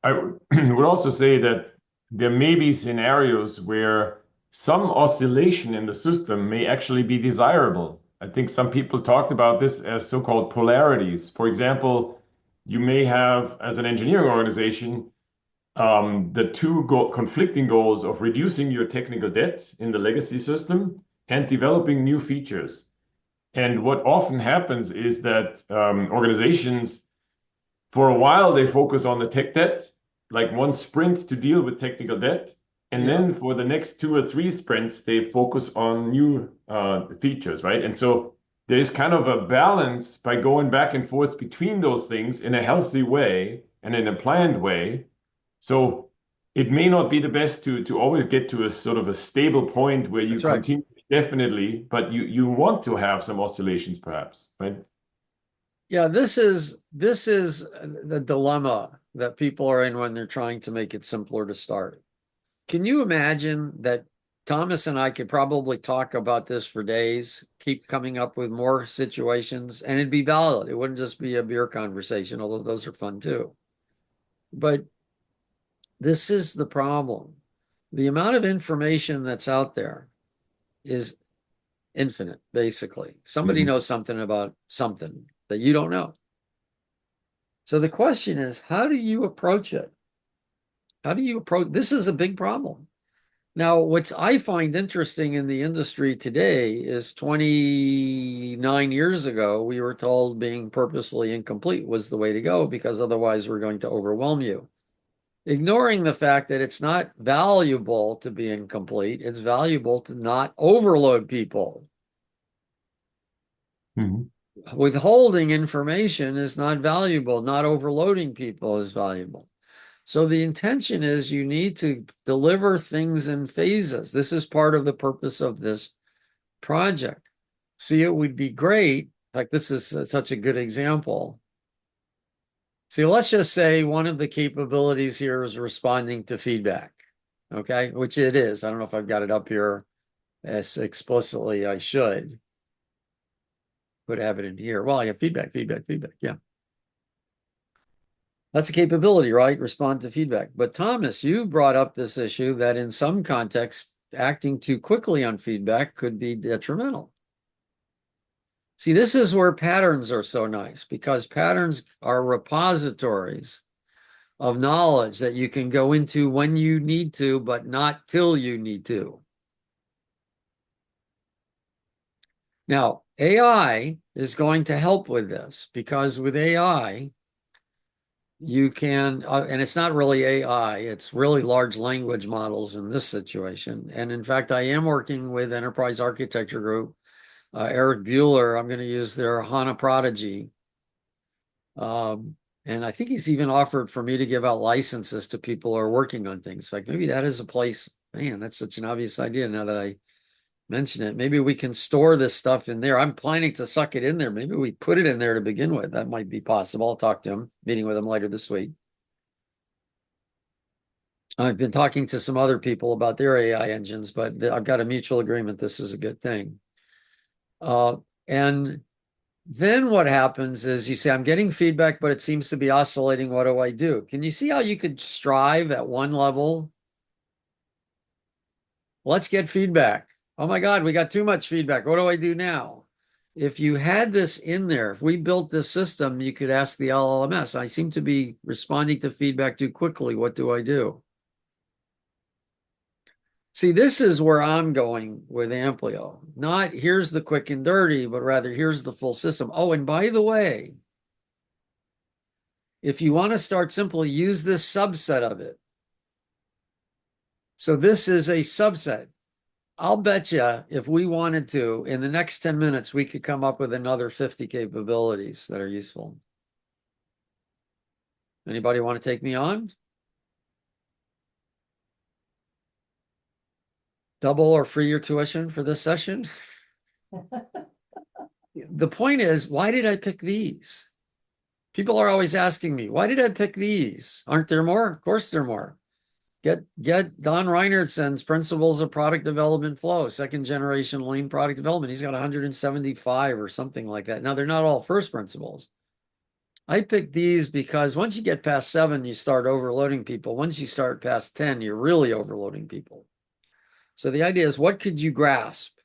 I would also say that there may be scenarios where some oscillation in the system may actually be desirable. I think some people talked about this as so-called polarities. For example, you may have, as an engineering organization, the two conflicting goals of reducing your technical debt in the legacy system and developing new features. And what often happens is that organizations, for a while, they focus on the tech debt, like one sprint to deal with technical debt. And Yeah, then for the next 2 or 3 sprints, they focus on new features, right? And so there's kind of a balance by going back and forth between those things in a healthy way and in a planned way. So it may not be the best to always get to a sort of a stable point where you that's right. continue definitely, but you want to have some oscillations perhaps, right? Yeah, this is the dilemma that people are in when they're trying to make it simpler to start. Can you imagine that Thomas and I could probably talk about this for days, keep coming up with more situations, and it'd be valid. It wouldn't just be a beer conversation, although those are fun too. But this is the problem. The amount of information that's out there is infinite, basically. Somebody Mhm. knows something about something that you don't know. So the question is, how do you approach it? How do you approach this is a big problem. Now, what I find interesting in the industry today is 29 years ago, we were told being purposely incomplete was the way to go because otherwise we're going to overwhelm you. Ignoring the fact that it's not valuable to be incomplete, it's valuable to not overload people. Mhm. Withholding information is not valuable, not overloading people is valuable. So the intention is you need to deliver things in phases. This is part of the purpose of this project. See, it would be great, like this is such a good example. See, let's just say one of the capabilities here is responding to feedback, okay, which it is. I don't know if I've got it up here as explicitly I should. Could have it in here. Well, I have feedback, feedback, feedback. Yeah. That's a capability, right? Respond to feedback. But Thomas, you brought up this issue that in some contexts, acting too quickly on feedback could be detrimental. See, this is where patterns are so nice because patterns are repositories of knowledge that you can go into when you need to, but not till you need to. Now, AI is going to help with this because with AI, you can, and it's not really AI, it's really large language models in this situation. And in fact, I am working with Enterprise Architecture Group, Eric Bueller. I'm going to use their HANA Prodigy. And I think he's even offered for me to give out licenses to people who are working on things. Like maybe that is a place, man, that's such an obvious idea now that I mention it. Maybe we can store this stuff in there. I'm planning to suck it in there. Maybe we put it in there to begin with. That might be possible. I'll talk to him, meeting with him later this week. I've been talking to some other people about their AI engines, but I've got a mutual agreement. This is a good thing. And then what happens is you say, I'm getting feedback, but it seems to be oscillating. What do I do? Can you see how you could strive at one level? Let's get feedback. Oh my God, we got too much feedback. What do I do now? If you had this in there, if we built this system, you could ask the LLMS, I seem to be responding to feedback too quickly. What do I do? See, this is where I'm going with Amplio. Not here's the quick and dirty, but rather here's the full system. Oh, and by the way, if you want to start simple, use this subset of it. So this is a subset. I'll bet you if we wanted to, in the next 10 minutes, we could come up with another 50 capabilities that are useful. Anybody want to take me on? Double or free your tuition for this session? The point is, why did I pick these? People are always asking me, why did I pick these? Aren't there more? Of course there are more. Get Don Reinertsen's Principles of Product Development Flow, second generation lean product development. He's got 175 or something like that. Now, they're not all first principles. I picked these because once you get past 7, you start overloading people. Once you start past 10, you're really overloading people. So the idea is, what could you grasp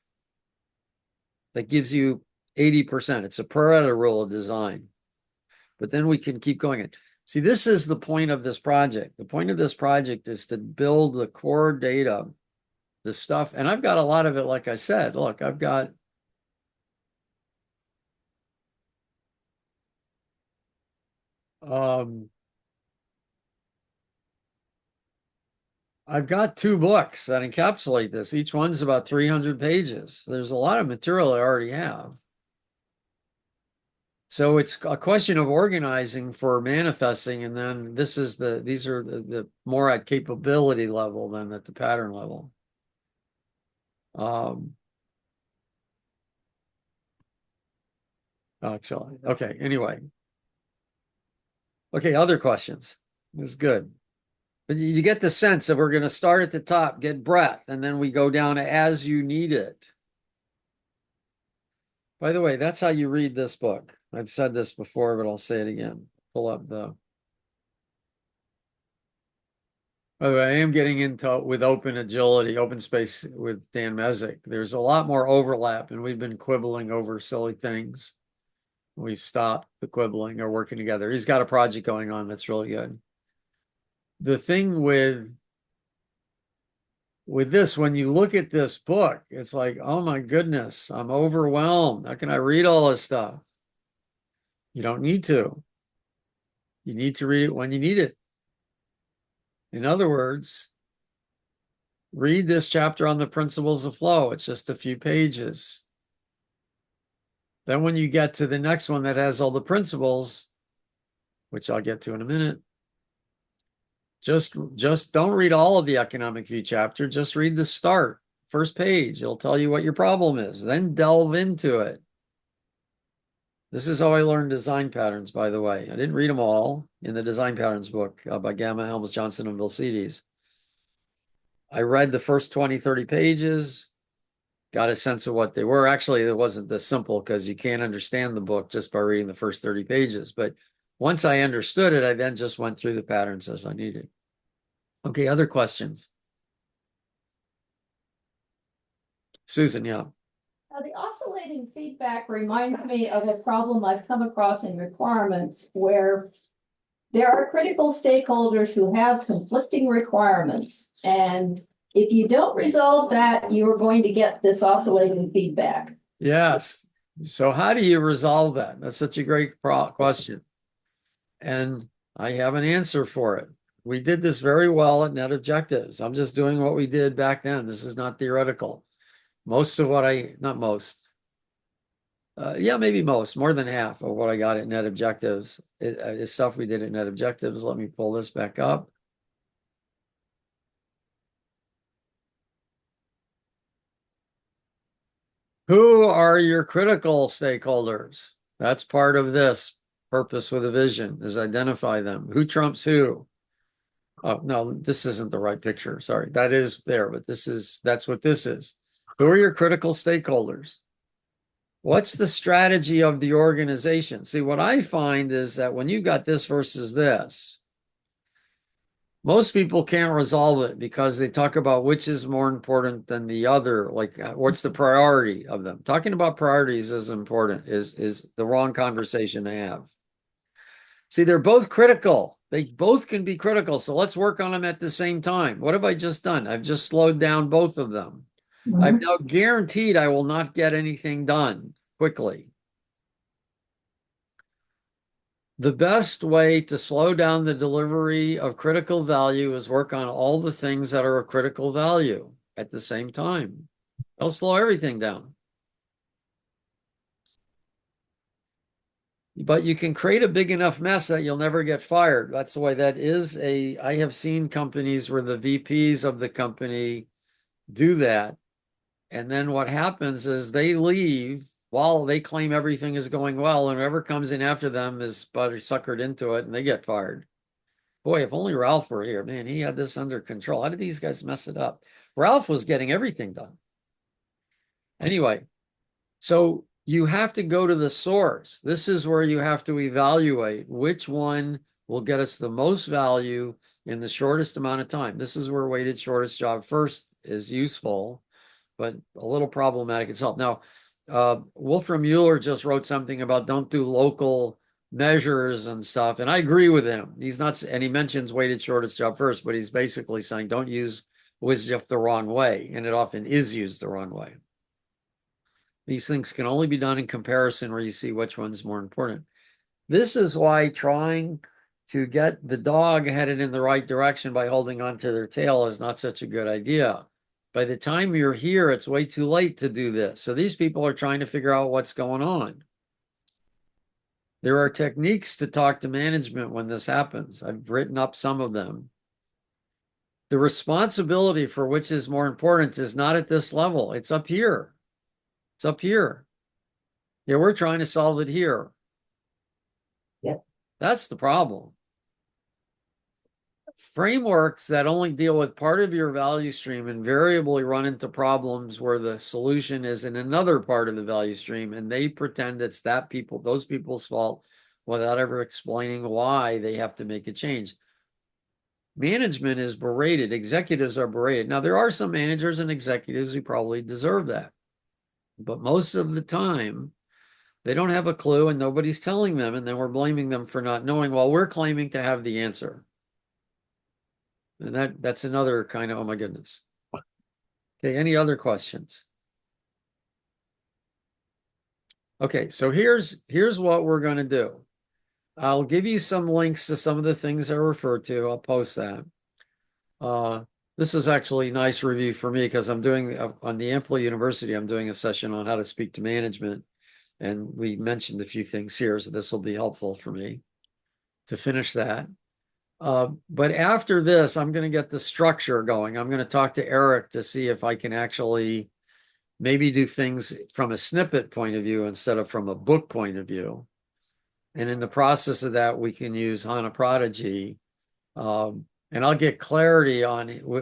that gives you 80%? It's a Pareto rule of design. But then we can keep going. See, this is the point of this project. The point of this project is to build the core data, the stuff. And I've got a lot of it, like I said. Look, I've got I've got 2 books that encapsulate this. Each one's about 300 pages. There's a lot of material I already have. So it's a question of organizing for manifesting, and then these are the more at capability level than at the pattern level. Excellent. Okay, anyway. Okay, other questions. This is good. But you get the sense that we're going to start at the top, get breadth, and then we go down to as you need it. By the way, that's how you read this book. I've said this before, but I'll say it again. Pull up the. By the way, I am getting into with open agility, open space with Dan Mezek. There's a lot more overlap, and we've been quibbling over silly things. We've stopped the quibbling or working together. He's got a project going on that's really good. The thing with this, when you look at this book, it's like, oh my goodness, I'm overwhelmed. How can I read all this stuff? You don't need to. You need to read it when you need it. In other words, read this chapter on the principles of flow. It's just a few pages. Then when you get to the next one that has all the principles, which I'll get to in a minute, just don't read all of the economic view chapter. Just read the start, first page. It'll tell you what your problem is. Then delve into it. This is how I learned design patterns, by the way. I didn't read them all in the design patterns book by Gamma, Helms, Johnson, and Vilcides. I read the first 20, 30 pages, got a sense of what they were. Actually, it wasn't this simple because you can't understand the book just by reading the first 30 pages. But once I understood it, I then just went through the patterns as I needed. Okay, other questions? Susan, yeah. The oscillating feedback reminds me of a problem I've come across in requirements where there are critical stakeholders who have conflicting requirements. And if you don't resolve that, you are going to get this oscillating feedback. Yes. So how do you resolve that? That's such a great question. And I have an answer for it. We did this very well at Net Objectives. I'm just doing what we did back then. This is not theoretical. Most of what not most, yeah, maybe more than half of what I got at Net Objectives is stuff we did at Net Objectives. Let me pull this back up. Who are your critical stakeholders? That's part of this purpose with a vision, is identify them. Who trumps who? Oh, no, this isn't the right picture. Sorry. That is there, but that's what this is. Who are your critical stakeholders? What's the strategy of the organization? See, what I find is that when you got this versus this, most people can't resolve it because they talk about which is more important than the other. Like, what's the priority of them? Talking about priorities is important, is the wrong conversation to have. See, they're both critical. They both can be critical. So let's work on them at the same time. What have I just done? I've just slowed down both of them. I've now guaranteed I will not get anything done quickly. The best way to slow down the delivery of critical value is work on all the things that are of critical value at the same time. That'll slow everything down. But you can create a big enough mess that you'll never get fired. That's the way that is I have seen companies where the VPs of the company do that. And then what happens is they leave while they claim everything is going well, and whoever comes in after them is butter suckered into it and they get fired. Boy, if only Ralph were here, man, he had this under control. How did these guys mess it up? Ralph was getting everything done. Anyway, so you have to go to the source. This is where you have to evaluate which one will get us the most value in the shortest amount of time. This is where weighted shortest job first is useful, but a little problematic itself. Now, Wolfram Mueller just wrote something about don't do local measures and stuff, and I agree with him. He's not, and he mentions weighted shortest job first, but he's basically saying don't use WSJF the wrong way, and it often is used the wrong way. These things can only be done in comparison where you see which one's more important. This is why trying to get the dog headed in the right direction by holding onto their tail is not such a good idea. By the time you're here, it's way too late to do this. So these people are trying to figure out what's going on. There are techniques to talk to management when this happens. I've written up some of them. The responsibility for which is more important is not at this level. It's up here. It's up here. Yeah, we're trying to solve it here. Yep. That's the problem. Frameworks that only deal with part of your value stream invariably run into problems where the solution is in another part of the value stream, and they pretend it's those people's fault without ever explaining why they have to make a change. Management is berated. Executives are berated. Now, there are some managers and executives who probably deserve that. But most of the time, they don't have a clue and nobody's telling them, and then we're blaming them for not knowing while we're claiming to have the answer. And that's another kind of, oh my goodness. Okay, any other questions? Okay, so here's what we're going to do. I'll give you some links to some of the things I refer to. I'll post that. This is actually a nice review for me because I'm doing on the Amplio University, I'm doing a session on how to speak to management. And we mentioned a few things here, so this will be helpful for me to finish that. But after this, I'm going to get the structure going. I'm going to talk to Eric to see if I can actually maybe do things from a snippet point of view instead of from a book point of view. And in the process of that, we can use HANA Prodigy. And I'll get clarity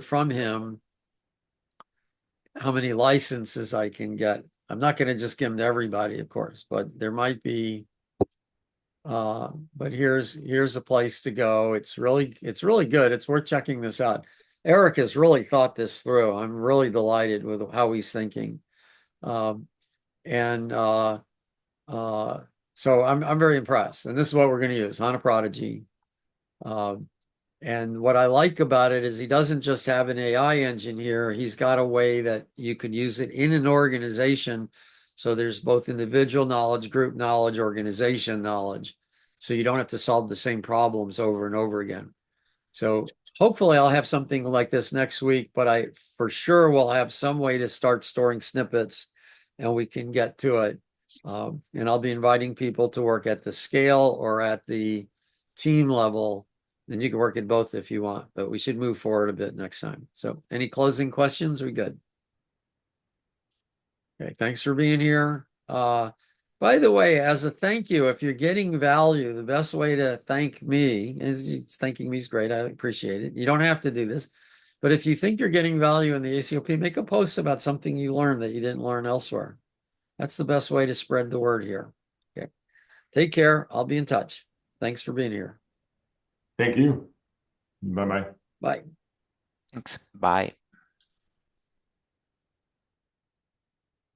from him how many licenses I can get. I'm not going to just give them to everybody, of course, but there might be. But here's a place to go. It's really good. It's worth checking this out. Eric has really thought this through. I'm really delighted with how he's thinking. And so I'm very impressed. And this is what we're going to use, HANA Prodigy. And what I like about it is he doesn't just have an AI engine here. He's got a way that you could use it in an organization So there's both individual knowledge, group knowledge, organization knowledge. So you don't have to solve the same problems over and over again. So hopefully I'll have something like this next week, but I for sure will have some way to start storing snippets and we can get to it. And I'll be inviting people to work at the scale or at the team level. Then you can work at both if you want, but we should move forward a bit next time. So any closing questions? We good? Okay, thanks for being here. By the way, as a thank you, if you're getting value, the best way to thank me is thanking me is great. I appreciate it. You don't have to do this, but if you think you're getting value in the ACOP, make a post about something you learned that you didn't learn elsewhere. That's the best way to spread the word here. Okay. Take care. I'll be in touch. Thanks for being here. Thank you. Bye-bye. Bye. Thanks. Bye.